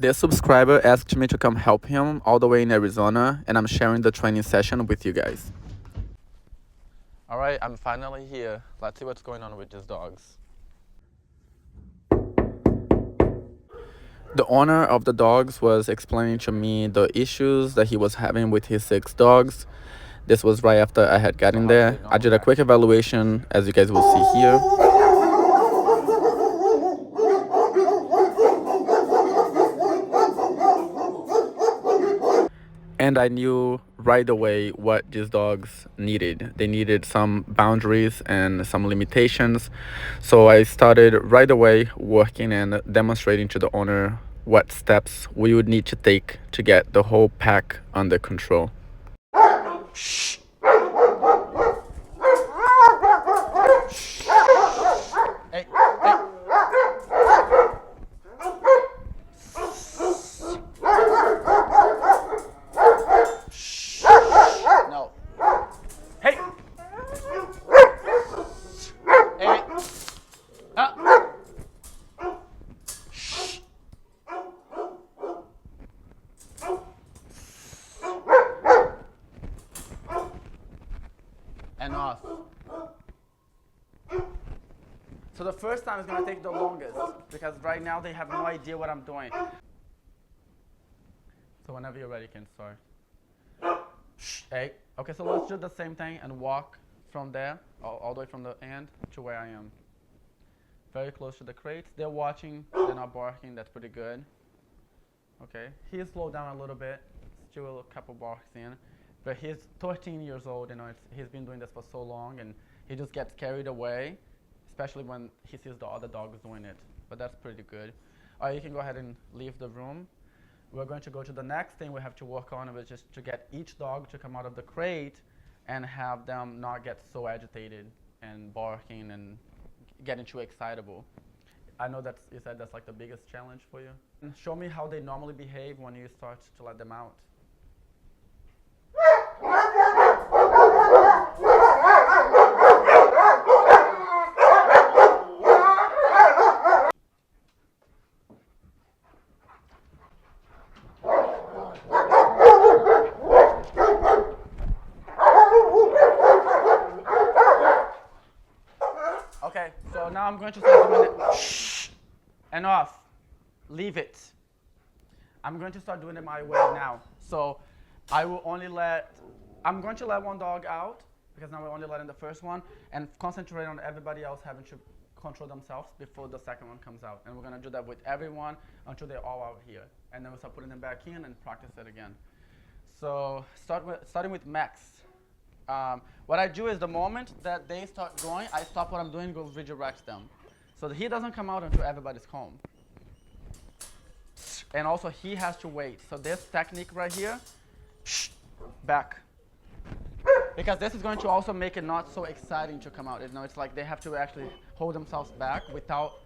This subscriber asked me to come help him all the way in Arizona, and I'm sharing the training session with you guys. All right, I'm finally here. Let's see what's going on with these dogs. The owner of the dogs was explaining to me the issues that he was having with his 6 dogs. This was right after I had gotten there. I did a quick evaluation, as you guys will see here. And I knew right away what these dogs needed. They needed some boundaries and some limitations. So I started right away working and demonstrating to the owner what steps we would need to take to get the whole pack under control. Shh. Hey, hey. No. Hey. Hey. Shh. And off. So the first time is going to take the longest because right now they have no idea what I'm doing. So whenever you're ready, you can start. Shh. Hey. Okay, so let's do the same thing and walk from there, all the way from the end to where I am. Very close to the crates. They're watching. They're not barking. That's pretty good. Okay. He's slowed down a little bit. Still a couple barks in. But he's 13 years old. You know, he's been doing this for so long, and he just gets carried away, especially when he sees the other dogs doing it. But that's pretty good. All right, you can go ahead and leave the room. We're going to go to the next thing we have to work on, which is to get each dog to come out of the crate and have them not get so agitated and barking and getting too excitable. I know that you said that's like the biggest challenge for you. And show me how they normally behave when you start to let them out. Okay, so now I'm going to start doing it. Shh, and off. Leave it. I'm going to start doing it my way now. So I will only I'm going to let one dog out because now we're only letting the first one and concentrate on everybody else having to control themselves before the second one comes out. And we're going to do that with everyone until they're all out here. And then we'll start putting them back in and practice it again. So starting with Max. What I do is the moment that they start going, I stop what I'm doing and go redirect them. So that he doesn't come out until everybody's home. And also he has to wait. So this technique right here, back. Because this is going to also make it not so exciting to come out. You know, it's like they have to actually hold themselves back without,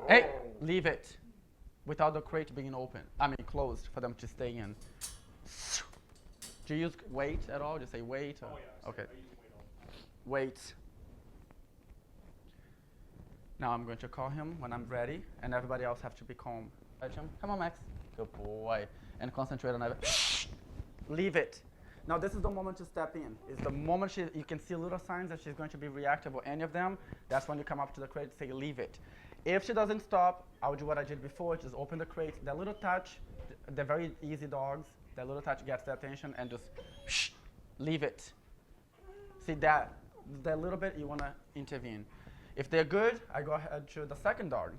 hey, leave it. Without the crate being open, closed for them to stay in. Do you use wait at all? Do you say wait? Or? Oh, yeah. Okay. I use Wait. Now I'm going to call him when I'm ready, and everybody else have to be calm. Come on, Max. Good boy. And concentrate on it. Leave it. Now this is the moment to step in. It's the moment you can see little signs that she's going to be reactive or any of them. That's when you come up to the crate and say leave it. If she doesn't stop, I would do what I did before, just open the crate. That little touch, they're very easy dogs. That little touch gets their attention and just leave it. See that little bit, you want to intervene. If they're good, I go ahead to the second dog.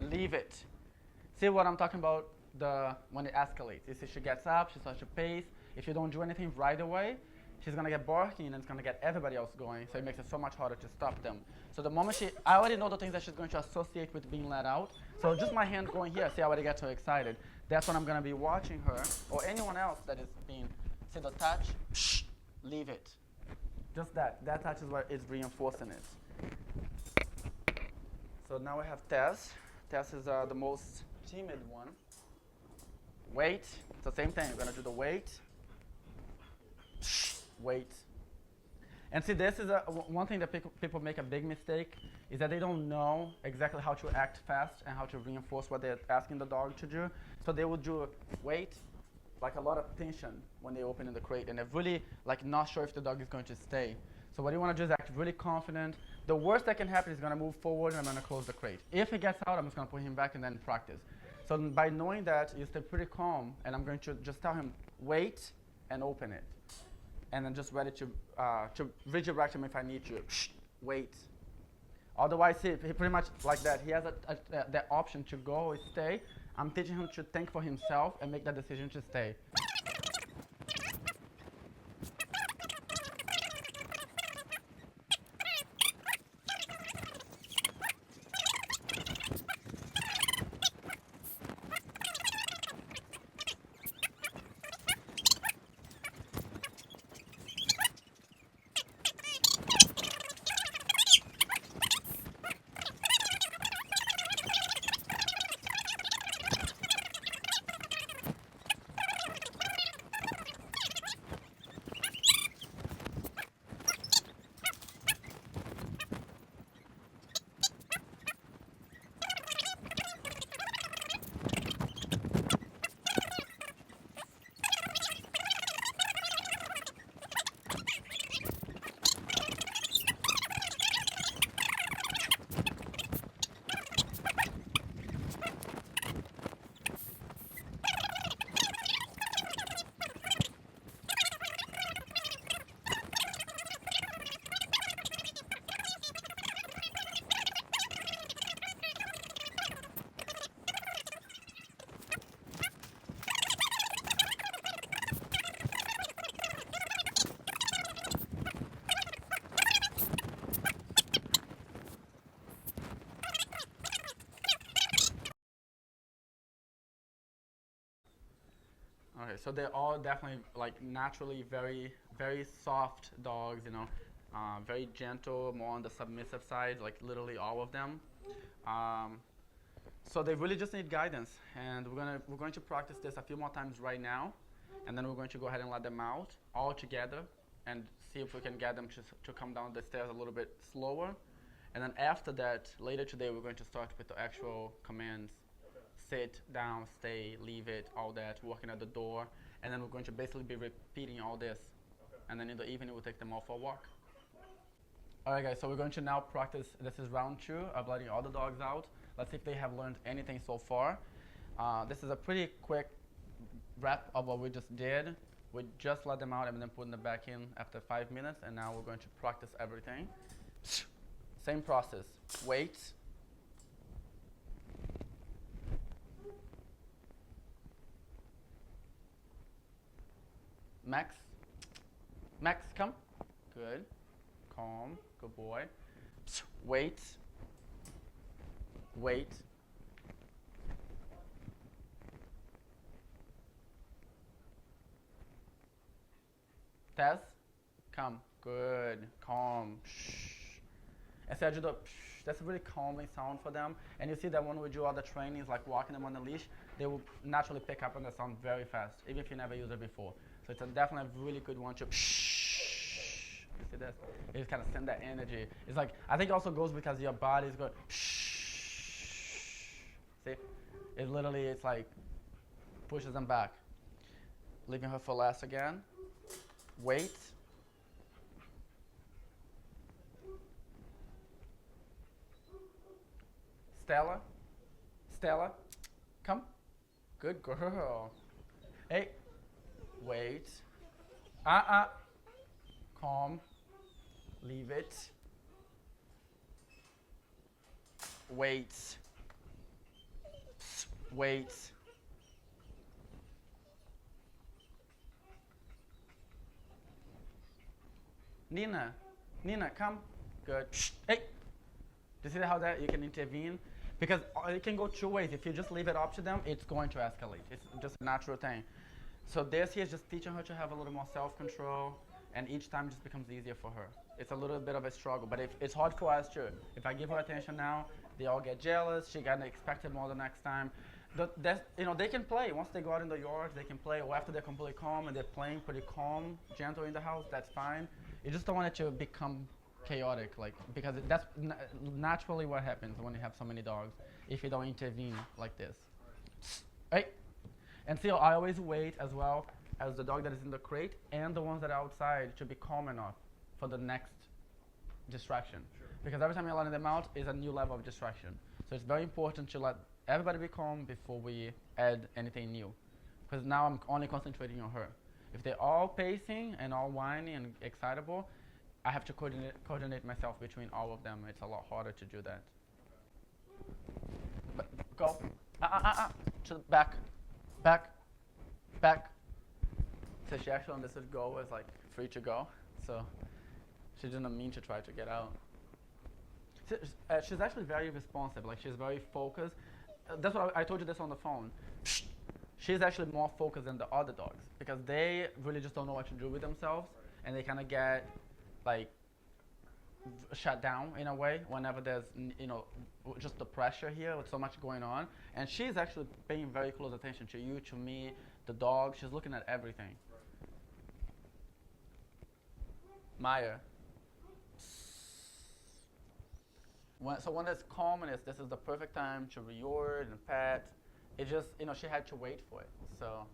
Leave it. See what I'm talking about when it escalates. You see she gets up, she starts to pace. If you don't do anything right away, she's going to get barking and it's going to get everybody else going. So it makes it so much harder to stop them. So the moment I already know the things that she's going to associate with being let out. So just my hand going here, see how I get her excited. That's when I'm going to be watching her or anyone else that is being, see the touch, leave it. Just that touch is what is reinforcing it. So now we have Tess. Tess is the most timid one. Wait, it's the same thing. You're going to do the wait. Wait. And see, this is one thing that people make a big mistake. is that they don't know exactly how to act fast and how to reinforce what they're asking the dog to do. So they will do wait, like a lot of tension when they open in the crate, and they're really like not sure if the dog is going to stay. So what you want to do is act really confident. The worst that can happen is going to move forward and I'm going to close the crate. If he gets out, I'm just going to put him back and then practice. So by knowing that, you stay pretty calm, and I'm going to just tell him, wait, and open it. And then just ready to redirect him if I need to. Wait. Otherwise, he pretty much like that. He has that option to go or stay. I'm teaching him to think for himself and make that decision to stay. Okay, so they're all definitely like naturally very, very soft dogs, you know, very gentle, more on the submissive side, like literally all of them. So they really just need guidance, and we're going to practice this a few more times right now, and then we're going to go ahead and let them out all together and see if we can get them to come down the stairs a little bit slower. And then after that, later today, we're going to start with the actual commands. Sit, down, stay, leave it, all that, working at the door. And then we're going to basically be repeating all this. And then in the evening, we'll take them all for a walk. All right, guys, so we're going to now practice. This is round 2 of letting all the dogs out. Let's see if they have learned anything so far. This is a pretty quick wrap of what we just did. We just let them out and then put them back in after 5 minutes. And now we're going to practice everything. Same process. Wait. Max. Max, come. Good. Calm. Good boy. Wait. Wait. Tess, come. Good. Calm. Shh. Essa é a ajuda. That's a really calming sound for them. And you see that when we do other trainings, like walking them on the leash, they will naturally pick up on the sound very fast, even if you never used it before. So it's definitely a really good one to shh. You see this? It just kind of send that energy. It's like, I think it also goes because your body is going shh. See? It literally, it's like, pushes them back. Leaving her for last again. Wait. Stella. Stella. Come. Good girl. Hey. Wait. Calm. Leave it. Wait. Wait. Nina. Nina, come. Good. Hey. Do you see how that you can intervene? Because it can go 2 ways. If you just leave it up to them, it's going to escalate. It's just a natural thing. So this here is just teaching her to have a little more self-control, and each time just becomes easier for her. It's a little bit of a struggle, but it's hard for us too. If I give her attention now, they all get jealous. She gonna expect it more the next time. They can play. Once they go out in the yard, they can play. Or after they're completely calm and they're playing pretty calm, gentle in the house, that's fine. You just don't want it to become chaotic, like because that's naturally what happens when you have so many dogs if you don't intervene like this. Right? And still, I always wait as well as the dog that is in the crate and the ones that are outside to be calm enough for the next distraction. Sure. Because every time you're letting them out is a new level of distraction. So it's very important to let everybody be calm before we add anything new. Because now I'm only concentrating on her. If they're all pacing and all whiny and excitable, I have to coordinate myself between all of them. It's a lot harder to do that. But go. To the back. Back. Back. So she actually understood go was like free to go. So she didn't mean to try to get out. She's actually very responsive. Like she's very focused. That's what I told you this on the phone. She's actually more focused than the other dogs because they really just don't know what to do with themselves, and they kind of get like shut down in a way whenever there's just the pressure here with so much going on. And she's actually paying very close attention to you, to me, the dog. She's looking at everything. Maya. So when there's calmness, this is the perfect time to reward and pet. It just, she had to wait for it. So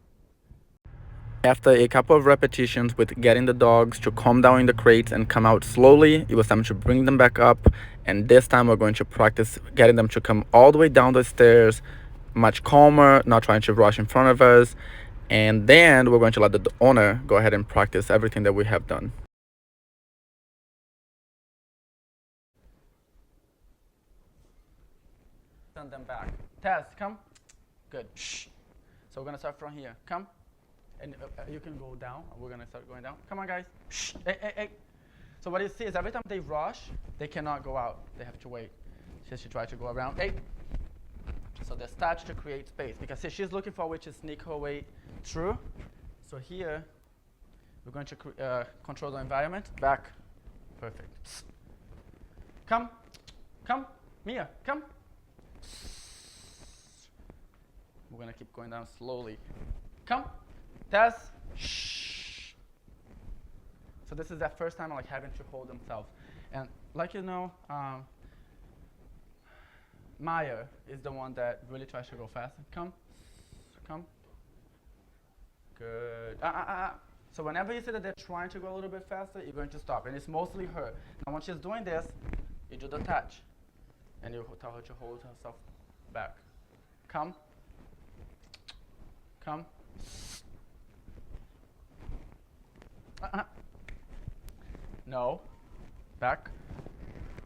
after a couple of repetitions with getting the dogs to calm down in the crates and come out slowly, it was time to bring them back up. And this time we're going to practice getting them to come all the way down the stairs, much calmer, not trying to rush in front of us. And then we're going to let the owner go ahead and practice everything that we have done. Send them back. Tess, come. Good. Shh. So we're going to start from here. Come. And you can go down. We're going to start going down. Come on, guys. Shh. Hey, hey, hey. So what you see is every time they rush, they cannot go out. They have to wait. She should try to go around. Hey. So they start to create space. Because see, she's looking for a way to sneak her way through. So here, we're going to control the environment. Back. Perfect. Come. Come. Mia, come. We're going to keep going down slowly. Come. Tess. Shh. So this is that first time like having to hold themselves. And like Maya is the one that really tries to go fast. Come. Come. Good. So whenever you see that they're trying to go a little bit faster, you're going to stop. And it's mostly her. Now when she's doing this, you do the touch. And you tell her to hold herself back. Come. Come. No. Back.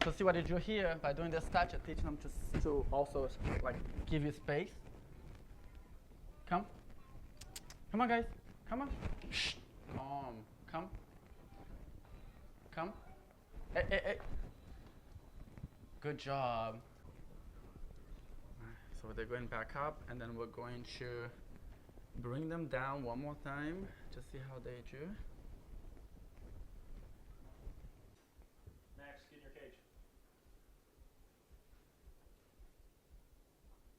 So see what you do here by doing this touch, teach them to also like give you space. Come. Come on, guys. Come on. Shh. Calm. Come. Come. Hey, hey, hey. Good job. So they're going back up, and then we're going to bring them down one more time to see how they do. Max, get in your cage.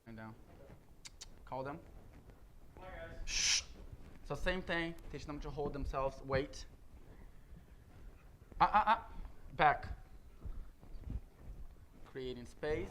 And down. Call them. Come on, guys. Shh. So same thing. Teach them to hold themselves. Wait. Back. Creating space.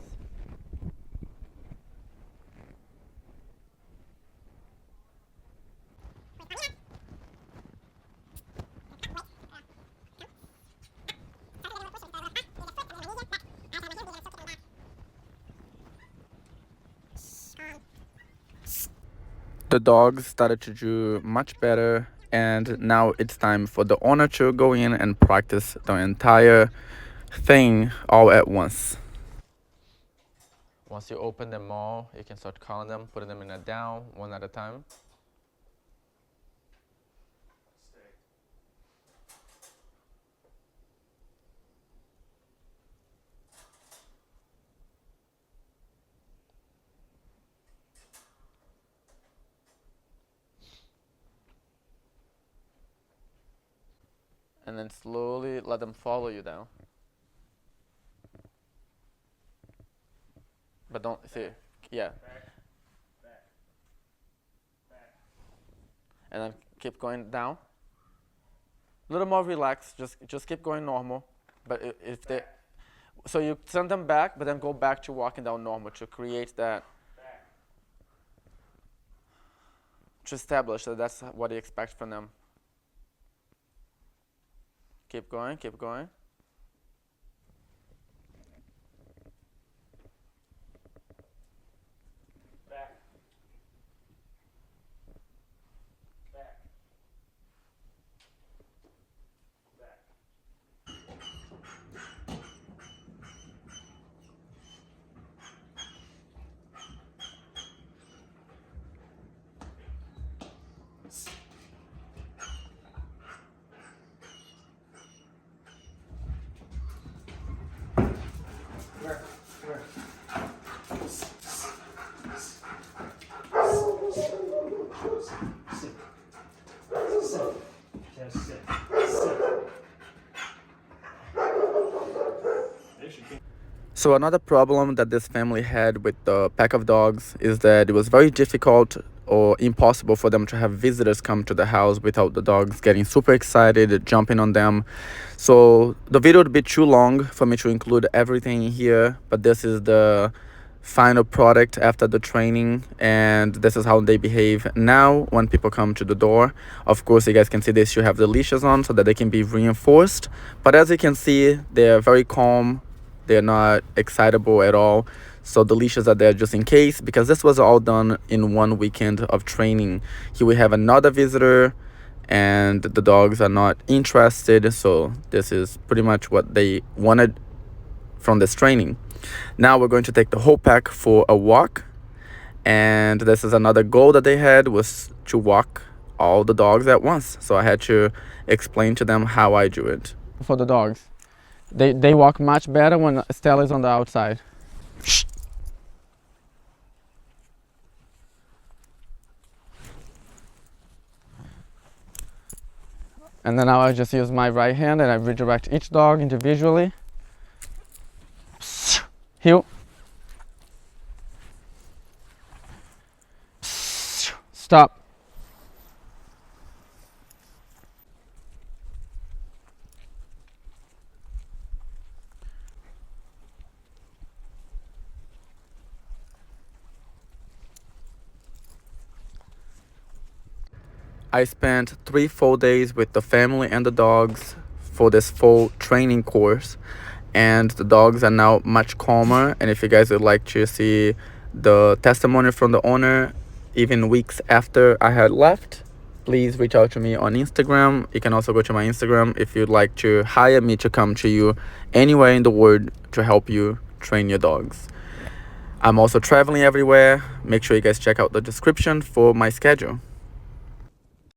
The dogs started to do much better, and now it's time for the owner to go in and practice the entire thing all at once. Once you open them all, you can start calling them, putting them in a down, one at a time. Stay. And then slowly let them follow you down. But don't see, yeah. Back. Back. Back. And then keep going down. A little more relaxed, just keep going normal. But if they, so you send them back, but then go back to walking down normal to create that, Back. to establish that that's what you expect from them. Keep going, keep going. Back. Back. Back. Where? Where? Sit. Sit. Just sit. Sit. So another problem that this family had with the pack of dogs is that it was very difficult or impossible for them to have visitors come to the house without the dogs getting super excited, jumping on them. So the video would be too long for me to include everything in here, but this is the final product after the training, and this is how they behave now when people come to the door. Of course, you guys can see they still have the leashes on so that they can be reinforced, but as you can see, they're very calm. They're not excitable at all. So the leashes are there just in case, because this was all done in one weekend of training. Here we have another visitor and the dogs are not interested. So this is pretty much what they wanted from this training. Now we're going to take the whole pack for a walk. And this is another goal that they had, was to walk all the dogs at once. So I had to explain to them how I do it. For the dogs. They walk much better when Stella is on the outside. And then now I just use my right hand and I redirect each dog individually. Heel. Stop. I spent 3 full days with the family and the dogs for this full training course, and the dogs are now much calmer. And if you guys would like to see the testimony from the owner even weeks after I had left, please reach out to me on Instagram. You can also go to my Instagram if you'd like to hire me to come to you anywhere in the world to help you train your dogs. I'm also traveling everywhere. Make sure you guys check out the description for my schedule.